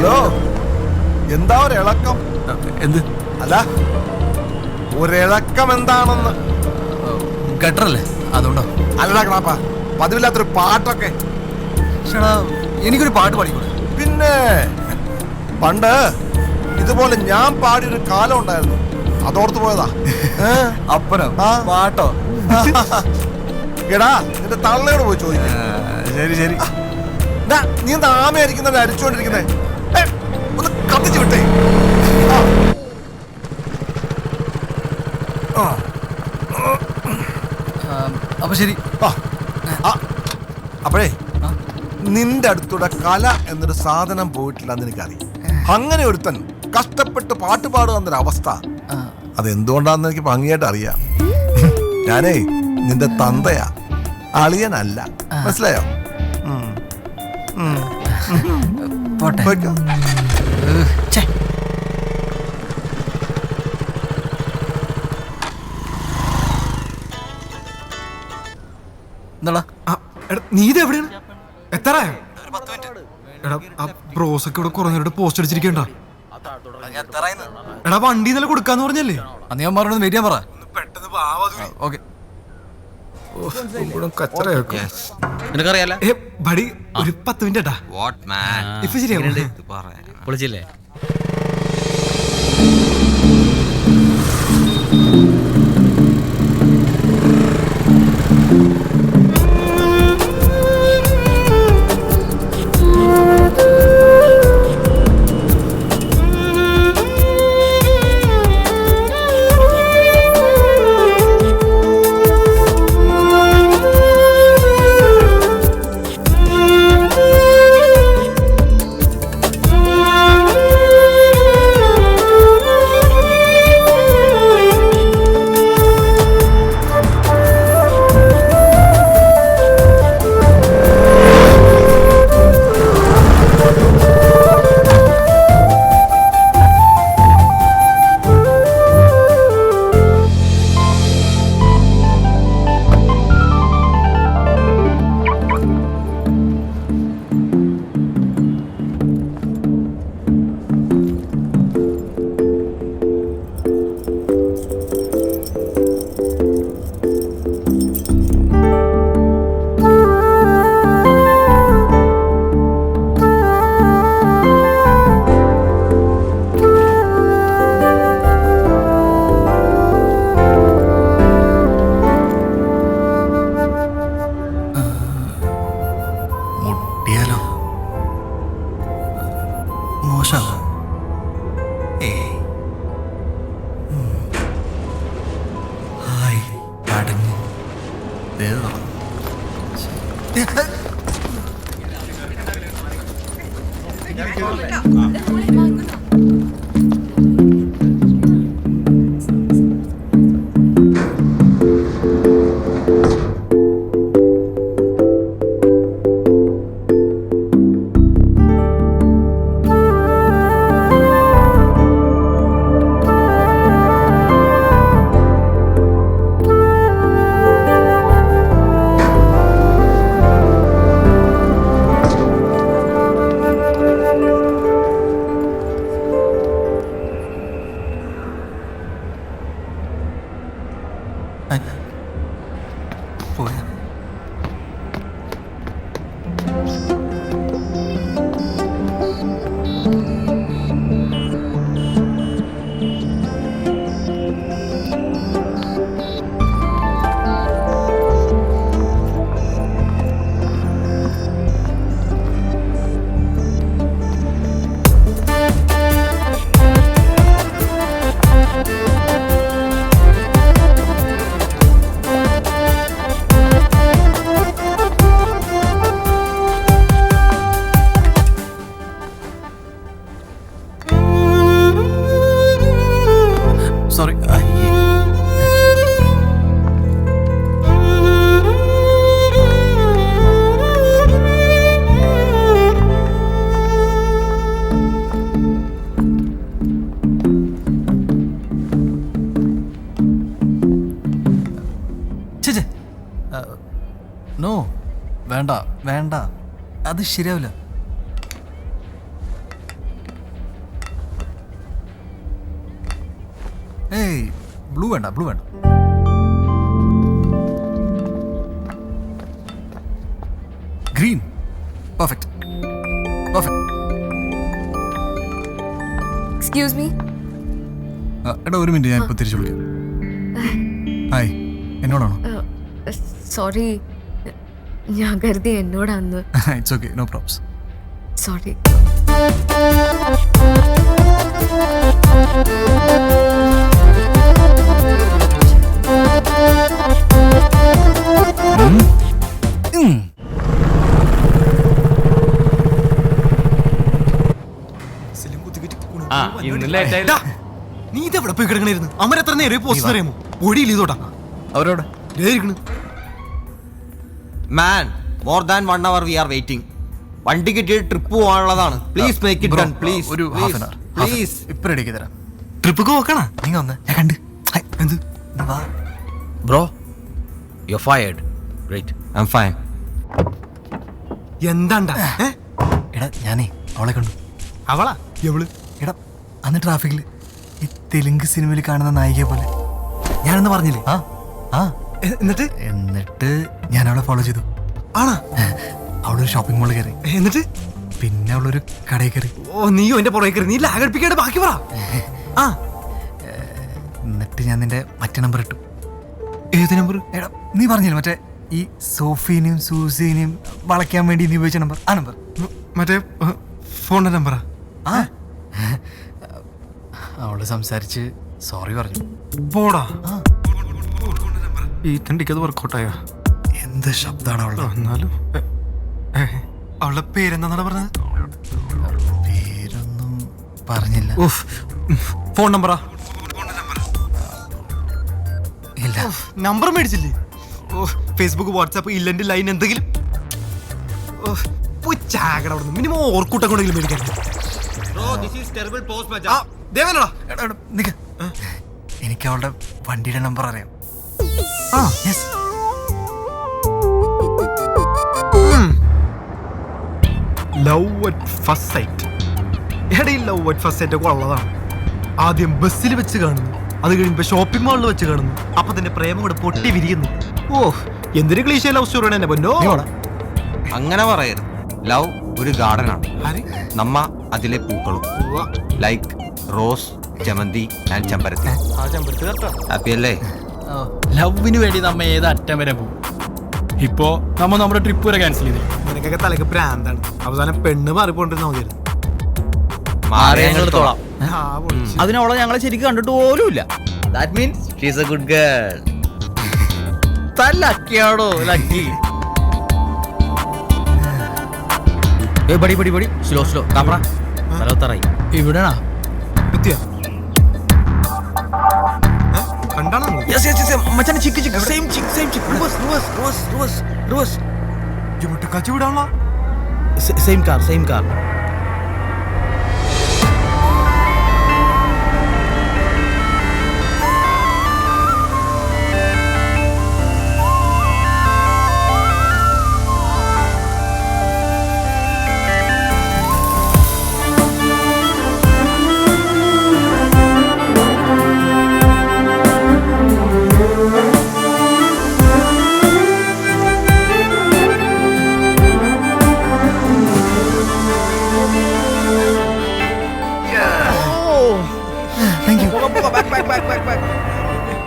Hello, എന്താ ഒരിളക്കം? എന്ത്? അല്ല, ഒരിളക്കം എന്താണെന്ന്. ഗട്ടറല്ലേ, അതുകൊണ്ടോ? അല്ല ക്ലാപ്പ, പതിവില്ലാത്തൊരു പാട്ടൊക്കെ. ചേട്ടാ, എനിക്കൊരു പാട്ട് പാടിക്കൂടെ? പിന്നെ പണ്ട് ഇതുപോലെ ഞാൻ പാടിയൊരു കാലം ഉണ്ടായിരുന്നു, അതോർത്ത് പോയതാ. അപ്പനോ? പാട്ടോ? എടാ, നിന്റെ തള്ളയോട് പോയി ചോദിക്ക. ശരി ശരി. നീ എന്താ ആമയായിരിക്കുന്നത് അരിച്ചോണ്ടിരിക്കുന്നേ? ഒന്ന് കത്തിച്ചു വിട്ടേ. അപ്പൊ ശരി. അപ്പോഴേ നിന്റെ അടുത്തൂടെ കല എന്നൊരു സാധനം പോയിട്ടില്ലെന്ന് എനിക്കറിയാം. അങ്ങനെ ഒരുത്തൻ കഷ്ടപ്പെട്ട് പാട്ട് പാടുക എന്നൊരു അവസ്ഥ അതെന്തുകൊണ്ടാന്ന് എനിക്ക് ഭംഗിയായിട്ട് അറിയാം. ഞാനേ നിന്റെ തന്തയാ, അളിയനല്ല. മനസ്സിലായോ? നീ ഇത് എവിടെയാണ്? എത്ര ബ്രോസൊക്കെ ഇവിടെ കുറഞ്ഞവരുടെ പോസ്റ്റ് അടിച്ചിരിക്കണ്ട. എടാ, വണ്ടി ഇന്നലെ കൊടുക്കാന്ന് പറഞ്ഞല്ലേ? ഞാൻ പറഞ്ഞു വെയിറ്റ് ചെയ്യാൻ പറ. നിനക്കറിയാലോ ഒരു 10 മിനിറ്റ് ഇപ്പൊ ശരിയാ. പൊളിച്ചില്ലേ? നോ, വേണ്ട വേണ്ട, അത് ശരിയാവില്ല. ഏയ് ബ്ലൂ വേണ്ട ബ്ലൂ വേണ്ട. Green perfect perfect. Excuse me. എടാ ഒരു മിനിറ്റ്, ഞാൻ ഇപ്പോൾ തിരിച്ചു വിളിക്കാം. ഹായ്, എന്നോടാണോ? സോറി, ഞാൻ കരുതി എന്നോടാന്ന്. It's okay, no problems. Sorry. ആ ഇന്ന് ലേറ്റ് ആയി. ഡാ, നീ ഇതെവിടെ പോയി കിടക്കണായിരുന്നു? അമര എത്ര നേരം പോസ്റ്റ് അറിയാമോ? ഒടിയില്ല ഇതോട്ടാ അവരോടെ man, more than 1 hour we are waiting. വണ്ടി കിട്ടിയിട്ട് ട്രിപ്പ് പോകാനുള്ളതാണ്. Please make it done please. ഒരു ഹാഫ് ആൻ അവർ പ്ലീസ്. ഇപ്പം റെഡിയാക്കി തരാം. ട്രിപ്പ് നോക്കണ നീ വന്ന് ഞാൻ കണ്ട്. എന്ത് നീ വാ. Bro you fired. Great. I am fine. എന്താണ്ടാ? എടാ ഞാനേ അവളെ കണ്ടു. അവളാ എവള്? എടാ അന്ന് ട്രാഫിക്കിൽ ഈ തെലുങ്ക് സിനിമയിൽ കാണുന്ന നായികയെ പോലെ ഞാനെന്ന് പറഞ്ഞില്ലേ? ആ ആ എന്നിട്ട് എന്നിട്ട് ഞാൻ അവളെ ഫോളോ ചെയ്തു. ആണാ? അവളൊരു ഷോപ്പിംഗ് മാളിൽ കയറി, എന്നിട്ട് പിന്നെ അവളൊരു കടയിൽ കയറി. ഓ നീയോ എന്റെ പുറകെ കയറി. നീ ലാഗടിപ്പിക്കാണ്ട് ബാക്കി പറ. ആ എന്നിട്ട് ഞാൻ നിന്റെ മറ്റേ നമ്പർ ഇട്ടു. ഏത് നമ്പർ? എടാ നീ പറഞ്ഞില്ലേ മറ്റേ ഈ സോഫീനെയും സൂസീനെയും വളയ്ക്കാൻ വേണ്ടി നീ ഉപയോഗിച്ച നമ്പർ, ആ നമ്പർ. മറ്റേ ഫോണിന്റെ നമ്പറാ? ആ അവള് സംസാരിച്ച് സോറി പറഞ്ഞു. പോടാ. ഈ തണ്ടിക്കത് വർക്കൗട്ടായോ? എന്ത് ശബ്ദമാണ് അവളുടെ. എന്നാലും അവളുടെ പേരെന്താന്നാണ് പറഞ്ഞത്? പേരൊന്നും പറഞ്ഞില്ല. ഫോൺ നമ്പറാ? ഇല്ല. നമ്പർ മേടിച്ചില്ലേ? ഓ ഫേസ്ബുക്ക് വാട്സാപ്പ് ഇല്ലെന്റെ ലൈൻ എന്തെങ്കിലും? മിനിമം ഓർക്കൂട്ടം കൊണ്ടെങ്കിലും മേടിക്കാൻ. ദേവനടാ എടാ, എടാ, നിക്ക്. എനിക്ക് അവളുടെ വണ്ടിയുടെ നമ്പർ അറിയാം. ആ yes. Love at first sight. എടാ ഈ ലവ് അറ്റ് ഫസ്റ്റ് സൈറ്റ് ഒക്കെ ഉള്ളതാണ്. ആദ്യം ബസ്സിൽ വെച്ച് കാണുന്നു, അത് കഴിയുമ്പോ ഷോപ്പിംഗ് മാളിൽ വെച്ച് കാണുന്നു, അപ്പൊ തന്നെ പ്രേമം കൂടെ പൊട്ടി വിരിയുന്നു. ഓ എന്തൊരു ക്ലീശ ലവ് സ്റ്റോറിയാണ് എന്നെ പൊന്നോ. അങ്ങനെ പറയരുത്. ലവ് ഒരു ഗാർഡൻ ആണ്. നമ്മ അതിലെ പൂക്കളും ലൈക്ക് റോസ്, ജമന്തി ആൻഡ് ചെമ്പരത്തി. ഹാപ്പി അല്ലേ? ലവിന് വേണ്ടി നമ്മ ഏത് അറ്റം വരെ പോകും. ഇപ്പോ നമ്മ നമ്മുടെ ട്രിപ്പ് വരെ ക്യാൻസൽ ചെയ്തേ. നിനക്കൊക്കെ തലക്ക് പ്രാന്താണ്. അവസാനം പെണ്ണ് മാറിപ്പോണ്ടിരുന്ന മതിയായിരുന്നു. മാറിയെടുത്തോളാം. ആ, പൊളിച്ച്. അതിനവളെ ഞങ്ങളെ ശരിക്കും കണ്ടിട്ട് പോലുമില്ല. That means she is a good girl. ലക്കിയാണോ lucky? Hey buddy buddy buddy slow slow camera തലവത്തറായി. ഇവിടെയാണോ? എത്തിയോ? കണ്ടാണോ നിങ്ങൾ? മച്ചാനെ check check same check same check reverse reverse reverse reverse reverse ഇവിടെ കച്ചു വിടാനുള്ള same car same car. Thank you. Back back back back back.